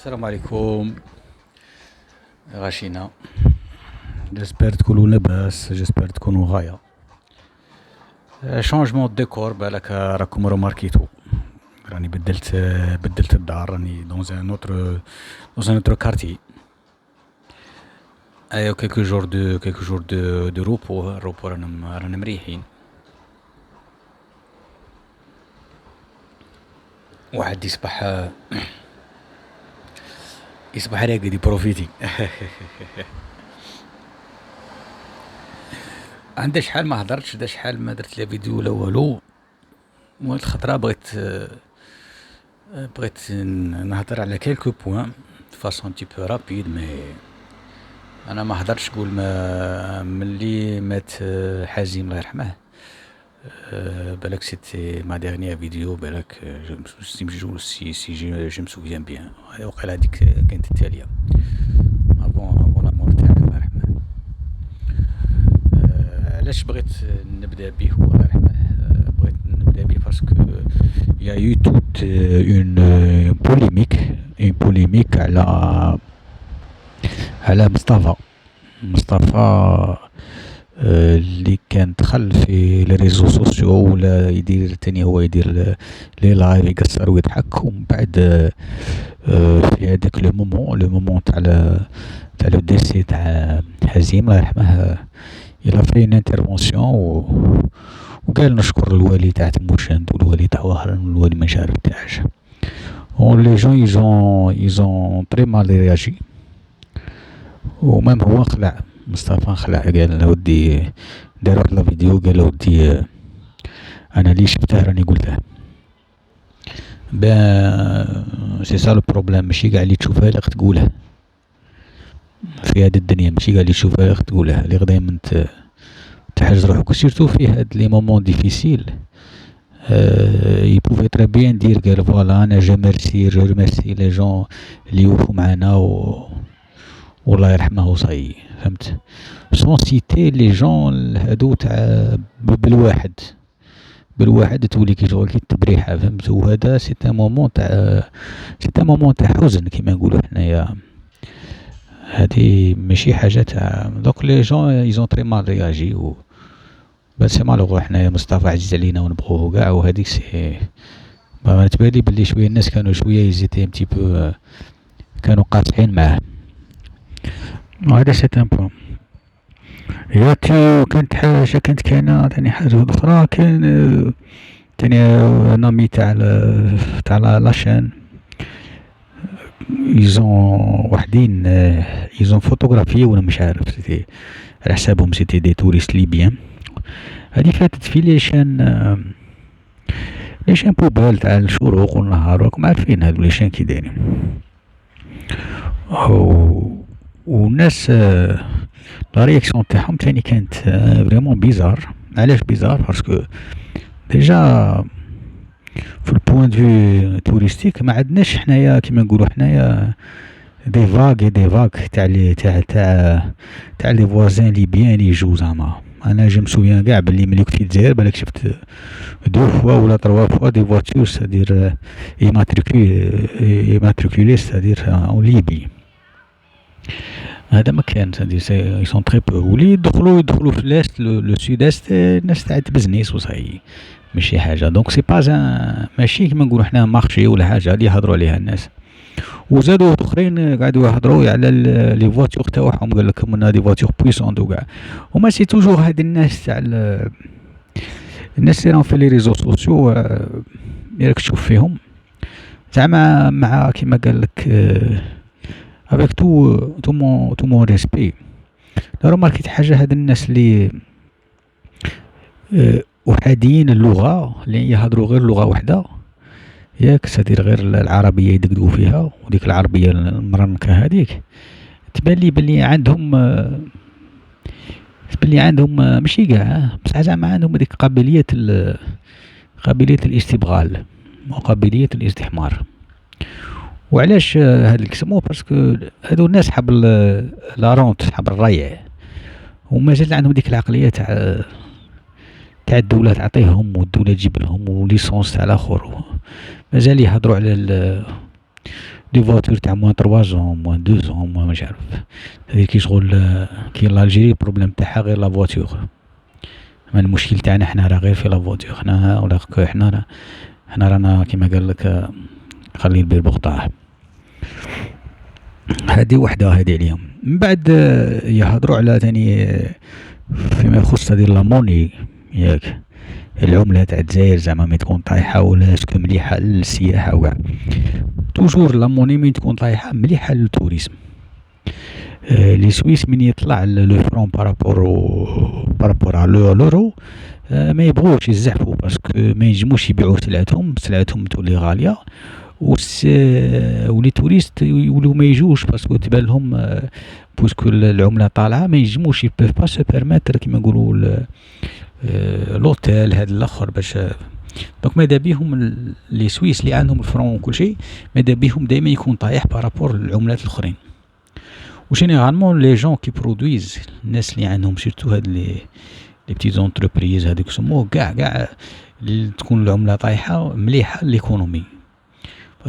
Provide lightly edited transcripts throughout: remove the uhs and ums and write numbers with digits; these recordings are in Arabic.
السلام عليكم غاشينا. جيسبر تكونوا لاباس، جيسبر تكونوا غاية. شونجمون ديكور بالك راكم روماركيتو. راني بدلت الدار، راني دون ان اوتر كارتي. ايا كيلكو جور دو روبو رانا مريحين. واحد يصبح راقد يبروفيتي. عندها شحال ما هضرتش، دا شحال ما درت لا فيديو ولا والو. وهاد الخطرة بغيت نهضر على كيلكو بوين فاسون تي بو رابيد. مي انا ما هضرتش قول ما ملي مات حازم الله يرحمه. بالك سيتي ما ديرنيير فيديو، بالك جو me souviens bien. وقيلا هاديك كانت التالية افون لا مور تاعو الله يرحمه. علاش بغيت نبدا به الله يرحمه؟ بغيت نبدا به باسكو يا يو توت اون بوليميك على مصطفى اللي كان دخل في لي ريزو سوسيو، ولا يدير تاني هو يدير لي لايف يقصر ويضحك. ومن بعد في هذاك لو مومون تاع لو ديسي تاع حزيم الله يرحمه، الى في ان انترفونسيون وقال نشكر الوالي تاع تموشند والوالي تاع وهران والوالي ما شارك تاعش. لي جون يزون تري مال رياجي. ومام هو خلع، مصطفى خلع، قال له ودي دار واحد لا فيديو، قال له ودي انا اللي شفته راني قلته. سي سا لو بروبليم، ماشي قاع اللي تشوفها لك تقولها في هاد الدنيا، ماشي قاع اللي تشوفها لك تقولها. اللي دايما تحرج روحك، سيرتو في هاد لي مومون ديفيسيل. يبوفي تري بيان دير قال فوالا انا جو ريميرسي لي جون اللي يوقفوا معانا والله يرحمه وصاي. فهمت؟ سون سيتي لي جون هادو تاع بالواحد تولي كي شغل كي التبريحه. فهمت؟ وهذا سي ان مومون تاع حزن كيما نقولوا حنايا. هادي ماشي حاجه تاع دوك لي جون ايزون تري مال رياجي بس سي مالوغو. حنايا مصطفى عزيز علينا ونبغوه كاع، وهاديك سي ما تبالي بلي شويه الناس كانوا شويه يزيتي ام تي بو، كانوا قاطعين معاه. وهذا سي ان بوان. كانت حاجه كانت كاينه ثاني حاجه اخرى. كان ثاني نامي تاع لاشين يزون وحدين يزون فوتوغرافي ولا مش عارف سيتي على حسابهم، سيتي دي توريست ليبيان. هذه فاتت في لي شان بوبال تاع الشروق والنهار، راكم عارفين هادو لي شان كي دايرين. والناس لا رياكسيون تاعهم ثاني كانت فريمون بيزار. علاش بيزار؟ باسكو ديجا في البوان دو توريستيك ما عندناش حنايا كيما نقولوا حنايا دي فاغ تاع لي فوازان ليبيان اللي يجو زعما. انا جو مسويان كاع بلي ملي كنت في الجزائر بالك شفت دو فوا ولا تروا فوا دي فواتور سادير ايماتريكولي سادير اون ليبي. هذا ما كان سادير سي سون تري بو. ولي يدخلوا في الاست لو سود است الناس تاع بزنيس وصاي، ماشي حاجه. دونك سي با ماشي كيما نقولوا حنا مارشي ولا حاجه اللي يهضروا عليها الناس. وزادوا اخرين قعدوا يهضروا على لي فواتور تاعهم، قال لك من هذه فواتور بويسونت وكاع. وما سي توجور هاد الناس تاع الناس اللي راهم في لي ريزو سوسيو راك تشوف فيهم زعما مع كيما قال لك افيك تو مون ريسبي. لا رماركيت حاجه، هاد الناس اللي احاديين اللغه اللي يهضروا غير لغه واحده، ياك سدير غير العربيه يدقدقوا فيها، وديك العربيه المرنكه هذيك تبان لي بلي عندهم ماشي كاع بصح زعما عندهم هذيك قابليه الاستبغال وقابليه الاستحمار. وعلاش هاد الكسمو؟ باسكو هادو الناس حب لارونت، حب الريع، ومازال عندهم ديك العقليه تاع الدوله تعطيهم والدوله تجيب لهم وليسونس تاع الاخر. مازال يهضروا على دي فواتور تاع موان 3 موان 2 موان مش عارف. هذيك كي شغل كي الجيري البروبليم تاعها غير لا فواتور. ما المشكل تاعنا حنا راه غير في لا فواتور. حنا ولا حنا رانا كيما قال لك خلي البير بغطاه. هذه وحده هذه عليهم. من بعد يهضروا على ثاني فيما يخص هذه لاموني ياك العمله تاع الجزائر زعما مي تكون طايحه ولا اسكو مليحه للسياحه وكاع. توجور لاموني مين تكون طايحه مليحه للتوريزم. لي سويس من يطلع لو فرون بارابور على لورو ما يبغوش يزحفوا باسكو ما ينجموش يبيعوا سلعتهم تولي غاليه. ولي توريست يولو ما يجوش باسكو تبان لهم باسكو العمله طالعه ما ينجموش يبوف با سو بيرميتر كيما نقولوا لوتيل هذا الاخر باش. دونك ماذا بيهم لي سويس اللي عندهم الفرون وكل شيء ماذا بيهم دائما يكون طايح بارابور للعملات الاخرين. وجينيرالمون لي جون كي برودويز الناس اللي عندهم سيرتو هاد لي بتي زونتربريز هذوك يسموه كاع تكون العمله طايحه مليحه ليكونومي.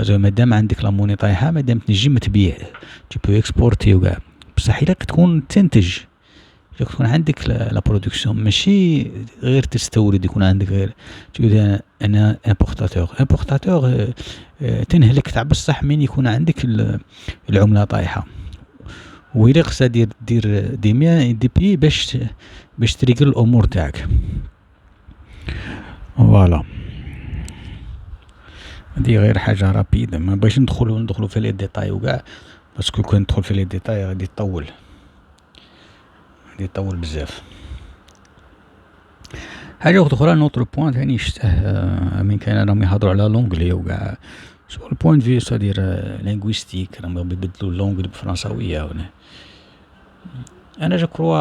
مادام عندك لاموني طايحه مادام تنجم تبيع تي بو اكسبورتي وكاع. بصح الا تكون تنتج تكون عندك لا برودكسيون ماشي غير تستورد يكون عندك غير تقول انا امبورتاتور تنهلك تاع بصح من يكون عندك العمله طايحه. وإلا خصها دير دي بي باش تريقل الامور تاعك. فوالا هذه غير حاجه رابيده ما باش ندخلوا في لي ديتاي وكاع باسكو كون ندخل في لي ديتاي غادي يطول بزاف. حاجه اخرى نوتر بوين ثاني شته من كان راهم يهضروا على لونجلي وكاع سو البوين في صدير لينغويستيك راهم يبدلوا اللونجلي بالفرنساويه هنا. انا جو كروا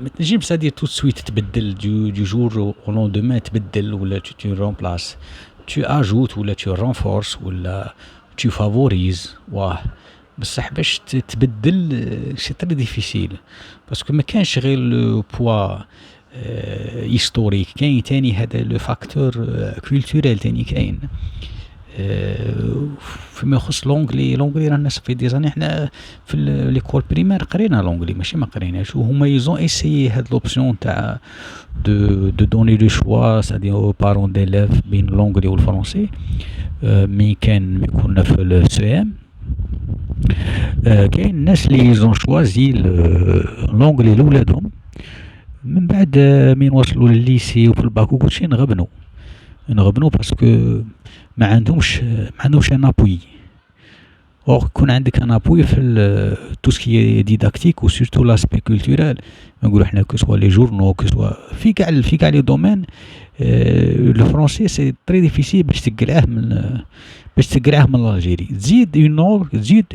ما تنجمش صدير تو سويت تبدل دو جور او لون دومان تبدل ولا تو رومبلاس tu ajoutes ولا tu renforces ولا tu favorises واه. بصح باش تبدل سي تري ديفيسيل باسكو ما كانش غير لو بوا هيستوريك كاين تاني هذا لو فاكتور كولتوريل تاني كاين. فيما يخص لونجلي رانا الناس في ديزاني حنا في ليكول بريمير قرينا لونجلي ماشي ما قريناش. وهما يزون ايسيي هاد لوبسيون تاع دو دوني لو شوا سادي او بارون ديليف بين لونجلي والفرنسي. مي كنا في السي ام كاين الناس اللي يزون شوازي لونجلي لولادهم من بعد من وصلوا للليسي وفي الباك وكلشي نغبنوا باسكو ما عندهمش ان ابوي. اور يكون عندك ان ابوي في تو سكي ديداكتيك و سورتو لاسبي كولتورال نقولوا حنا كو سوا لي جورنو كو سوا في كاع لي دومين. لو فرونسي سي تري ديفيسيل باش تقراه من الجيري. تزيد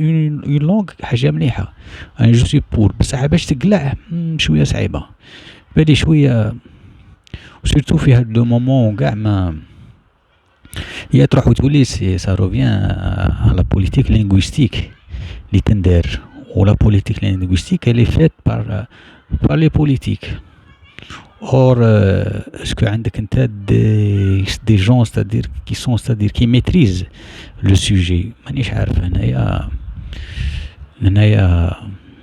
اون لونغ حاجه مليحه انا جو سي بور بصح باش تقلع شويه صعيبه بالي شويه سورتو في هاد لو مومون كاع ما هي تروح وتولي سا روفيان على بوليتيك لينغويستيك اللي تندار. ولا بوليتيك لينغويستيك اللي فات بار لي بوليتيك. اور اسكو عندك انت دي جون ستادير كي سون ستادير كي ميتريز لو سوجي. مانيش عارف هنايا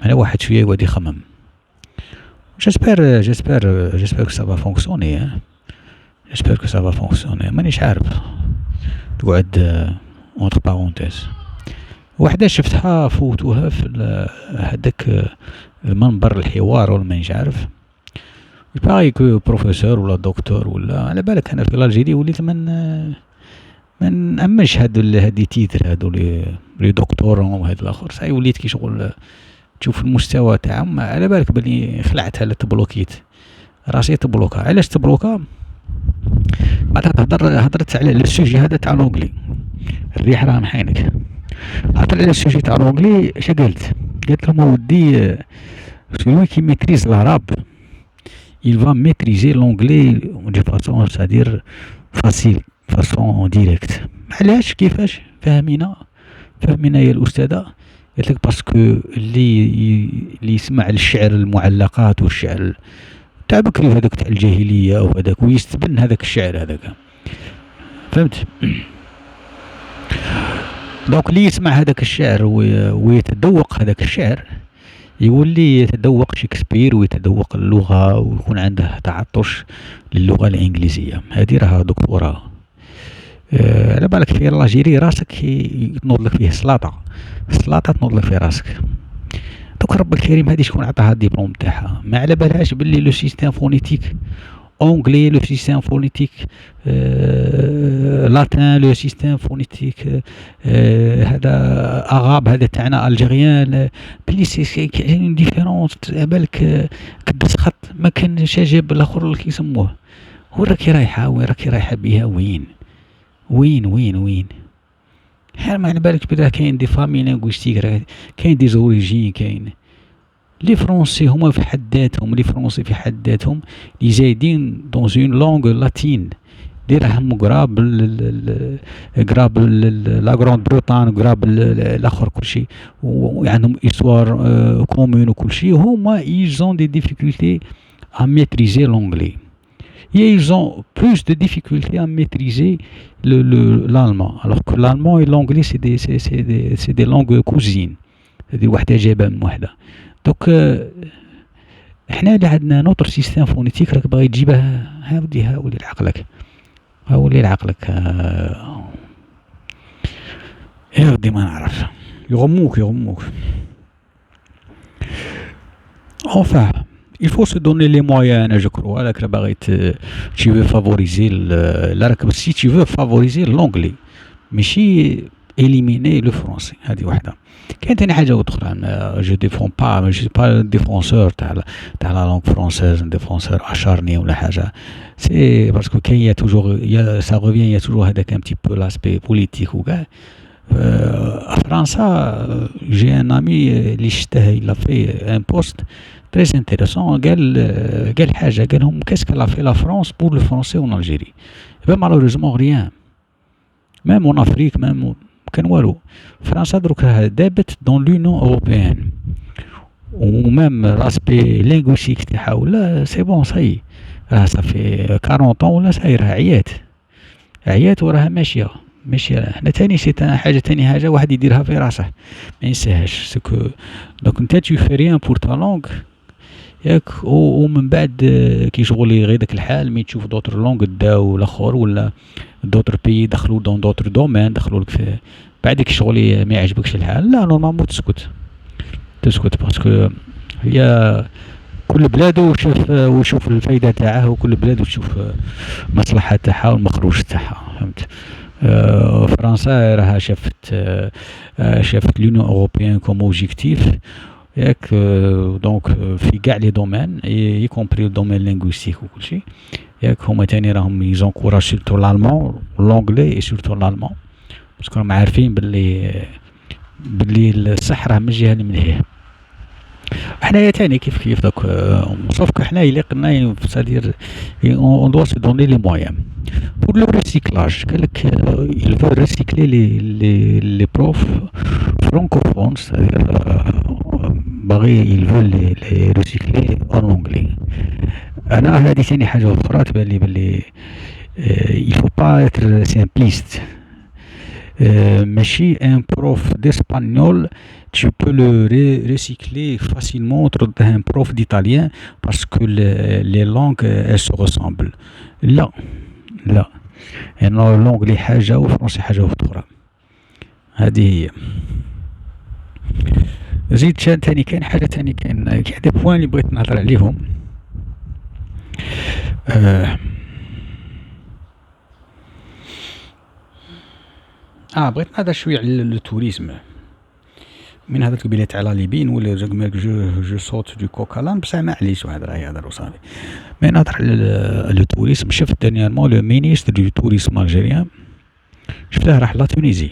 انا واحد شويه يقعد يخمم. j'espère que ça va fonctionner j'espère que ça va fonctionner. مانيش عارف تقعد entre parenthèses. وحده شفتها فوتوها في هذاك المنبر الحوار ولا مانيش عارف باغي كو بروفيسور ولا دكتور ولا على بالك. انا في الجيري وليت من نامنش هادي تيتر هادو لي دكتورون وهاد الاخر صاي وليت كي شغل تشوف المستوى تاعهم على بالك بلي خلعتها لا تبلوكيت راسي تبلوكا. علاش تبلوكا بعد هضرت على السوجي هذا تاع لونجلي الريح راه محينك. هضرت على السوجي تاع لونجلي اش قلت لهم ودي سلوي كي ميتريز العرب il va maîtriser l'anglais de façon c'est-à-dire facile façon directe. علاش كيفاش فهمينا يا الاستاذه قلت لك باسكو اللي يسمع الشعر المعلقات والشعر تاع بكري هذاك تاع الجاهليه وهذاك ويستبن هذاك الشعر هذاك فهمت. دونك اللي يسمع هذاك الشعر ويتذوق هذاك الشعر يولي يتذوق شكسبير ويتذوق اللغة ويكون عنده تعطش للغة الإنجليزية. هذه راها دكتوراه. على بالك في لاجيري راسك تنوض لك فيه سلاطة، سلاطة تنوض لك في راسك. دوك رب الكريم هذه شكون عطاها الدبلوم تاعها؟ ما على بالهاش باللي لو سيستيم فونيتيك اونغلي، لو سيستيم فونيتيك لاتان، لو سيستيم فونيتيك هذا اغاب هذا تاعنا الجيريان، بلي سي كاين ديفيرونس. بالك كدس خط ما كان جاب الاخر اللي كيسموه. وين راكي رايحه؟ وين راكي رايحه بها؟ وين وين وين وين؟ حال ما على بالك بلا كاين دي فامي لينغويستيك، كاين دي زوريجين، كاين لي فرونسي هما في حد ذاتهم، لي فرونسي في حد ذاتهم لي زايدين دون اون لونغ لاتين اللي راهم قراب قراب لا غروند بريطان، قراب الاخر كلشي، وعندهم ايستوار كومون وكلشي. هما يزون دي ديفيكولتي ا ميتريزي لونغلي. Ils ont plus de difficultés à maîtriser l'allemand. Alors que l'allemand et l'anglais, c'est des langues cousines. C'est واحدة جايبة من واحدة. دوك احنا اللي عندنا نوتر سيستم فونيتيك راك باغي تجيبه. هاودي هاولي لعقلك، هاولي لعقلك. يا ودي ما نعرف، يغموك يغموك. Enfin, il faut se donner les moyens, je crois. Là, tu veux favoriser si tu veux favoriser l'anglais, mais si éliminer le français. هذه واحدة. كاين تاني حاجة أخرى. أنا je défends pas, je suis pas défenseur تاع la langue française, défenseur acharné ولا حاجة. C'est parce que كاين y a toujours, ça revient, il y a toujours هذاك un petit peu l'aspect politique وكاع. فرنسا j'ai un ami اللي شتاه il a fait un post très intéressant. قال حاجة، قال لهم qu'est-ce qu'elle a fait la France pour le français en Algérie. Ben malheureusement rien. Même en Afrique, même كان والو. فرنسا دروك راها دابت دون لونيون اوروبيان، ومام لاسبي لينغويستيك تاعها ولا سي بون صاي، راه صافي 40 طون ولا سايرها عيات وراها ماشيه. حنا تاني سي حاجه، تاني حاجه واحد يديرها في راسه ما ينساهاش. سكو دونك انت تو في ريان بور تا لونغ ياك، ومن بعد كي شغل غير داك الحال مي تشوف دوتر لونغ داو الاخر ولا دوتر بي دخلوا دون دوتر دومين، دخلوا لك في بعدك شغل ما يعجبكش الحال، لا نورمالمون تسكت باسكو هي كل بلاد وشوف الفايده تاعها، وكل بلاد وتشوف مصلحه تاعها والمخروج تاعها. فهمت؟ فرنسا راها شافت لونيون اوروبيان كوم اوبجيكتيف ياك. دونك في كاع لي دومين اي كومبري الدومين لينغويستيك وكلشي ياك. هما تاني راهم يزونكوراج سورتو لالمون لونغلي اي سورتو لالمون، باسكو راهم عارفين باللي الصح راه من الجهه اللي من هي. حنايا تاني كيف دوك صافك حنايا اللي قلنا سادير اون دوا سي دوني لي مويان بور لو ريسيكلاج. قالك il veut recycler les profs francophones, c'est-à-dire باغي il veut les recycler en anglais. انا هذه ثاني حاجه اخرى تبان لي باللي il faut pas être simpliste. ماشي un prof d'espagnol tu peux le recycler facilement entre un prof d'italien parce que les langues elles se ressemblent. لا انه لونغلي حاجه والفرنسي حاجه اخرى. هذه هي. زيد ثاني كاين حاجه ثاني، كاين دي بوين اللي بغيت نهضر عليهم. بغيت نهضر شويه على التوريزم. من هذاك البلاد تاع لا ليبي نولي جو صوت دو كوكالان، بصح معليش واحد راه يهضر وصافي. مي نهضر على التوريزم. شفت دانييرمون لو مينيستر دو توريزم الجيريان، شفتاه راح لا تونيزي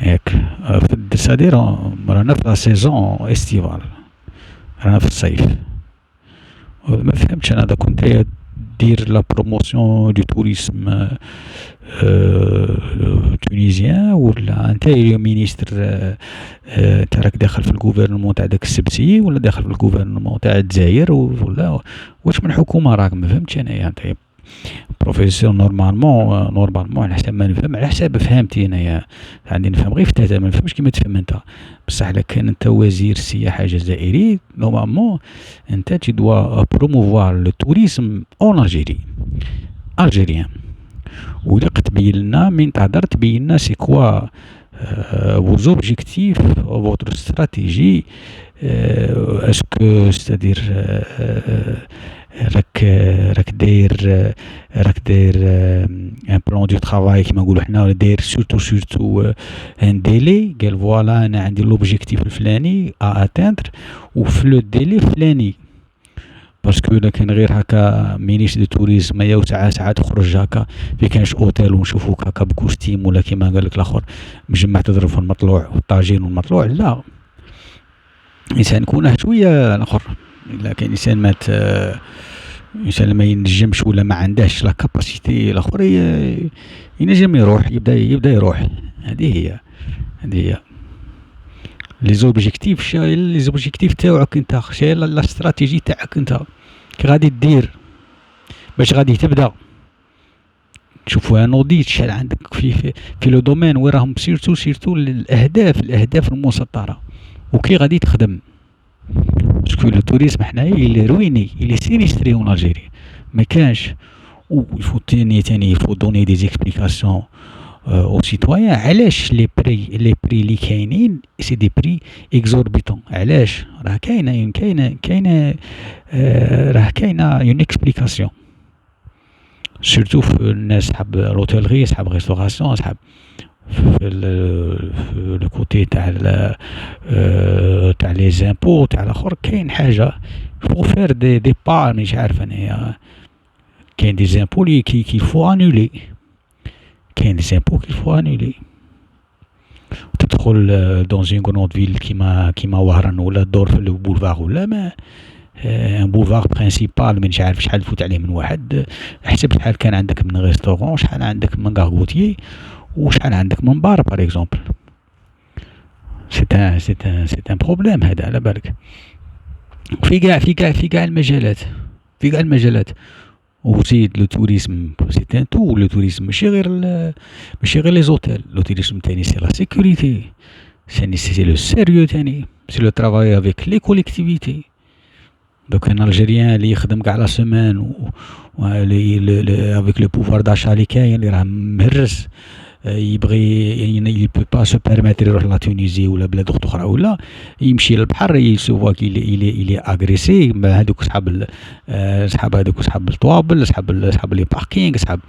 ياك. سادير رانا في لا سيزون استيفال، رانا في الصيف. ما فهمتش انا، كنت دير لا بروموسيون دو توريزم تونيزيان ولا انت مينيستر تاعك داخل في الغوفرنمون تاع داك السبتي ولا داخل في الغوفرنمون تاع الجزائر ولا واش من حكومه راك؟ ما فهمتش انايا. انت بروفيسور نورمالمون على حسب ما نفهم، على حسب فهمتي انايا عندي نفهم غير في ثلاثة، ما نفهمش كيما تفهم انت. بصح الا كان انت وزير السياحة جزائري نورمالمون انت تي دوا بروموفوار لو توريزم اون الجيري الجيريان. وإلا تبين لنا من تهدر تبين لنا سي كوا vos objectifs, votre stratégie, est-ce que c'est-à-dire راك داير ان بلان دو ترافاي كيما نقولوا حنا، ولا داير سورتو ان ديلي، قال فوالا انا عندي لوبجيكتيف الفلاني اتاندر وفي لو ديلي فلاني. باسكو الا كان غير هكا مينيس دو توريزم يا ساعات تخرج هكا في كانش اوتيل ونشوفوك هكا بكوستيم ولا كيما قال لك الاخر مجمع تضرب في المطلوع والطاجين والمطلوع، لا الانسان يكون شويه الاخر. الا كان انسان مات انسان ما ينجمش ولا ما عندهش لا كاباسيتي الاخر ينجم يروح يبدا يروح. هذه هي لي زوبجيكتيف تاعك انت، شي لا استراتيجي تاعك انت كي غادي دير باش غادي تبدا. شوفوا نوضيت شحال عندك في لو دومين وين راهم سيرتو الاهداف المسطره وكي غادي تخدم. باسكو لو توريزم حنايا اللي رويني اللي سينيستري اون الجيري ما كانش. ويفو تاني يفو دوني دي زيكسبليكاسيون او سيتويان علاش لي بري اللي كاينين سي دي بري اكزوربيتون. علاش؟ راه كاينه راه كاينه اون اكسبليكاسيون سورتو في الناس صحاب لوتيلغي صحاب ريستوراسيون صحاب في لو كوتي تاع لي زامبو تاع الاخر. كاين حاجه فو فير دي با مش عارف انايا، كاين دي زامبو لي كي فو انولي، كاين دي زامبو كي فو انولي. تدخل دون اون غروند فيل كيما وهران ولا دور في البولفار ولا ما ان بولفار برينسيبال مش عارف شحال تفوت عليه من واحد، حسب شحال كان عندك من ريستورون، شحال عندك من كارغوتيي، وشحال عندك من بار باغ اكزومبل. سي ان بروبليم هذا على بالك في كاع المجالات. وزيد لو توريزم سي ان تو. لو توريزم ماشي غير لي زوتيل، لو توريزم تاني سي لا سيكوريتي، سي لو سيريو تاني، سي لو ترافاي افيك لي كوليكتيفيتي. دوك ان الجيريان اللي يخدم كاع لا سيمان و افيك لو بوفوار داشا اللي كاين اللي راه مهرس يبغي يعني بو با سو بيرميتر يروح لا تونيزي ولا بلاد اخرى ولا يمشي للبحر يسوفوا كي اللي اغريسي هذوك صحاب هذوك صحاب الطوابل صحاب لي باركينغ صحاب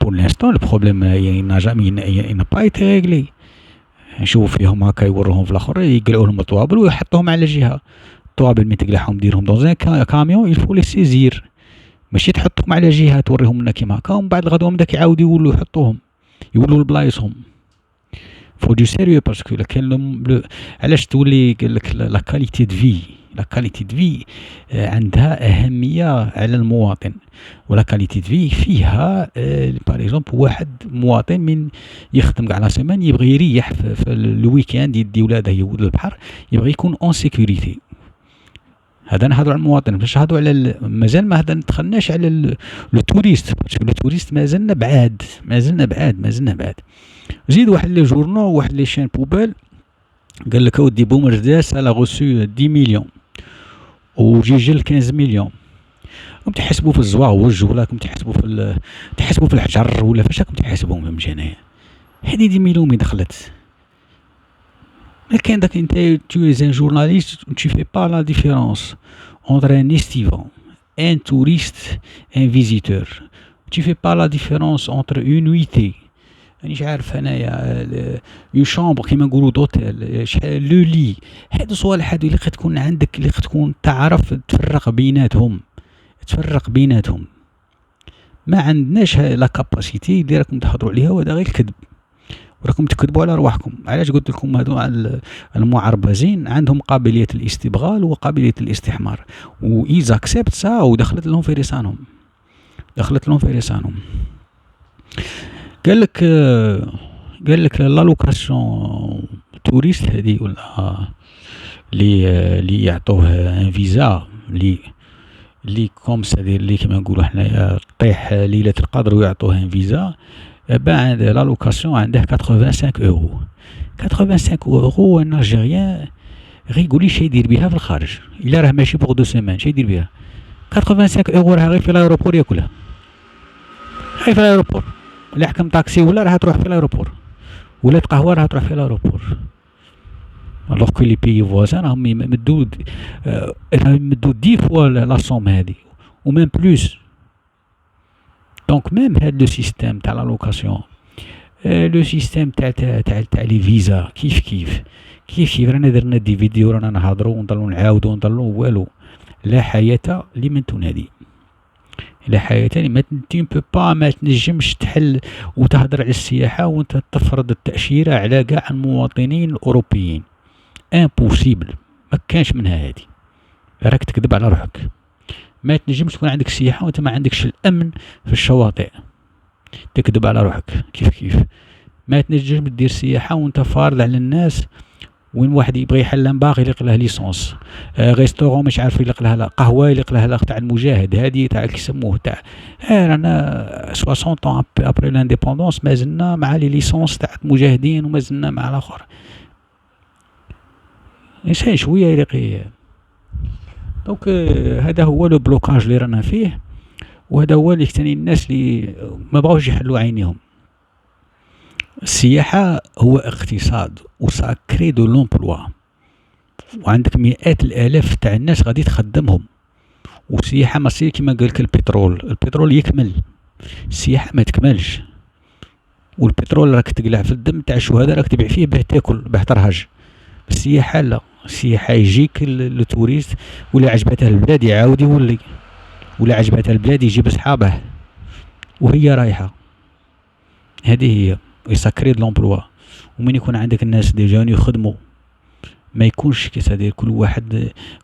بور لانستون البروبليم يعني جامي ان با ايتي ريغلي. نشوف فيهم هكا يوروهم في الاخر يقلعوا لهم الطوابل ويحطوهم على جهه. الطوابل ملي تقلعهم ديرهم دون كاميون يلفو لي سيزير، ماشي تحطهم على جهه توريهم لنا كيما هكا ومن بعد الغدوه داك يعاودوا يولوا يحطوهم يولوا لبلايصهم. فو دو سيريو باسكو كان علاش تولي قال لك لا كاليتي دو في عندها اهميه على المواطن. ولا كاليتي دو في فيها باغ اكزومبل واحد مواطن من يخدم كاع لا سيمان يبغي يريح في الويكاند يدي ولاده يولوا للبحر يبغي يكون اون سيكوريتي. هذا نهضروا على المواطن باش نهضروا على مازال ما دخلناش على لو توريست. باسكو لو توريست مازلنا بعاد. زيد واحد لي جورنو واحد لي شين بوبال قال لك اودي بومرداس على غوسو 10 مليون وجيجل 15 مليون. راكم تحسبوا في الزواوج ولا راكم تحسبوا في الحجر ولا فاش راكم تحسبوهم فهمتي انايا؟ هذه 10 مليون مي دخلت. كاين داك انت tu es un journaliste tu fais pas la différence entre un estivant, un touriste, un visiteur. Tu fais pas la différence entre une nuitée مانيش عارف انايا اون شامبر كيما نقولوا دوتيل شحال لو لي. هادو صوالح هادو اللي تكون عندك اللي تكون تعرف تفرق بيناتهم. ما عندناش لا كاباسيتي اللي راكم تهضروا عليها وهذا غير الكذب وراكم تكذبوا على رواحكم. علاش قلت لكم هادو المعربزين عندهم قابليه الاستبغال وقابليه الاستحمار وايزا اكسبت سا ودخلت لهم في رسانهم. قال لك لا لوكاسيون توريست هذه ولا اللي يعطوه ان فيزا اللي اللي كوم سادير اللي كيما نقولوا حنايا طيح ليلة القدر ويعطوه ان بعد لا لوكاسيون عنده 85 اورو. 85 اورو ان الجيريان غير يقول لي شي يدير بها في الخارج، الا راه ماشي بوغ دو سيمان شي يدير بها. 85 اورو راه غير في الايروبور ياكلها، غير في الايروبور. لا حكم طاكسي ولا راه تروح في الايروبور، ولا قهوه راه تروح في الايروبور. الوغ كو لي بيي فوازان راهم يمدو 10 فوا لا سوم هادي وميم بلوس. دونك ميم هاد لو سيستيم تاع لا لوكاسيون، لو سيستيم تاع لي فيزا كيف رانا درنا دي فيديو رانا نهضروا ونضلوا نعاودوا ونضلوا والو. لا حياة لمن تنادي، لا حياة لمن تي بو با ما تنجمش تحل وتهضر على السياحة وانت تفرض التأشيرة على كاع المواطنين الأوروبيين. امبوسيبل، ما كانش منها هادي، راك تكذب على روحك. ما تنجمش تكون عندك سياحة وانت ما عندكش الأمن في الشواطئ، تكذب على روحك. كيف ما تنجم دير سياحة وانت فارض على الناس. وين واحد يبغي يحل باغي يلق له ليسونس، ريستورون مش عارف يلق لها قهوه يلق لها تاع المجاهد، هذه تاع كيسموه تاع رانا 60 طون ابري لانديبوندونس ما زلنا مع لي ليسونس تاع المجاهدين وما زلنا مع الاخر. انسان شويه يلقي. دونك هذا هو لو بلوكاج اللي رانا فيه، وهذا هو اللي ثاني الناس اللي ما بغاوش يحلوا عينيهم. السياحة هو اقتصاد وساكري دو لومبلوا، وعندك مئات الالاف تاع الناس غادي تخدمهم. والسياحة ماشي كيما قالك البترول يكمل، السياحة ما تكملش. والبترول راك تقلع في الدم تاع الشهداء، راك تبيع فيه باه تاكل باه ترهج. السياحة لا، السياحة يجيك التوريست ولا عجبته البلاد يعاود يولي، ولا عجبته البلاد يجيب صحابه وهي رايحة. هذه هي يسكري لومبلوا. ومن يكون عندك الناس ديجا يخدموا، ما يكونش كيسادير كل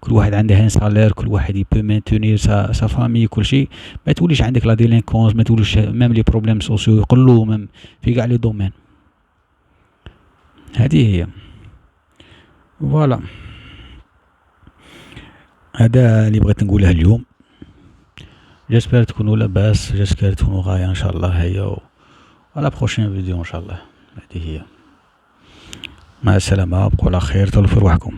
واحد عنده ان سالير، كل واحد يبو مانتونير سا فامي كل شيء. ما توليش عندك لا ديلينكونس، ما توليش ميم لي بروبليم سوسيو يقلوا ميم في كاع لي دومين. هذه هي فوالا. هذا اللي بغيت نقوله اليوم. جيسبر تكونوا لاباس، جيسبر تكونوا غاية ان شاء الله. هيا على بروشين فيديو ان شاء الله. هذه هي. مع السلامة، بقوا على خير، تهلاو في رواحكم.